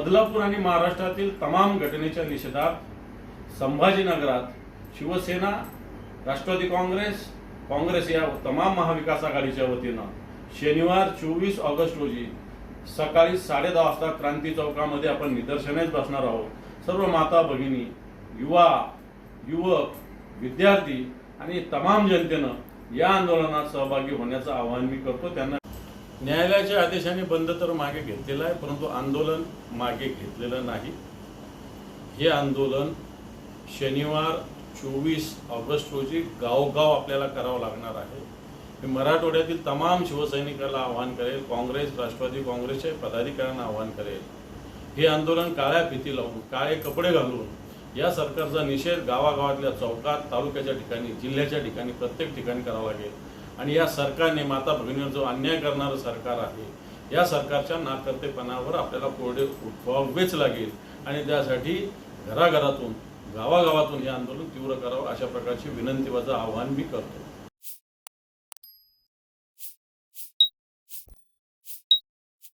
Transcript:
बदलापूर आणि महाराष्ट्रातील तमाम घटनेच्या निषेधार्थ संभाजीनगरात शिवसेना, राष्ट्रवादी काँग्रेस या तमाम महाविकास आघाडीच्या वतीनं शनिवार 24 ऑगस्ट रोजी सकाळी 10:30 वाजता क्रांती चौकामध्ये आपण निदर्शनास बसणार आहोत। सर्व माता भगिनी, युवा, युवक, विद्यार्थी आणि तमाम जनतेनं या आंदोलनात सहभागी होण्याचं आवाहन मी करतो। त्यांना न्यायालयाच्या आदेशाने बंद तर मागे घेतलेलं आहे, परंतु आंदोलन मागे घेतलेलं नाही। हे आंदोलन शनिवार 24 ऑगस्ट रोजी गावगाव आपल्याला करावं लागणार आहे। मी मराठवाड्यातील तमाम शिवसैनिकांना आवाहन करेल, काँग्रेस, राष्ट्रवादी काँग्रेसच्या पदाधिकाऱ्यांना आवाहन करेल, हे आंदोलन काळ्या फिती लावून, काळे कपडे घालून या सरकारचा निषेध गावागावातल्या चौकात, तालुक्याच्या ठिकाणी, जिल्ह्याच्या ठिकाणी, प्रत्येक ठिकाणी करावा लागेल। आणि या सरकारने माता भगिनीवर जो अन्याय करणारं सरकार आहे, या सरकारच्या नाकर्तेपणावर आपल्याला कोरडे उठवावेच लागेल आणि त्यासाठी घराघरातून, गावागावातून हे आंदोलन तीव्र करावं अशा प्रकारची विनंती, आवाहन मी करतो।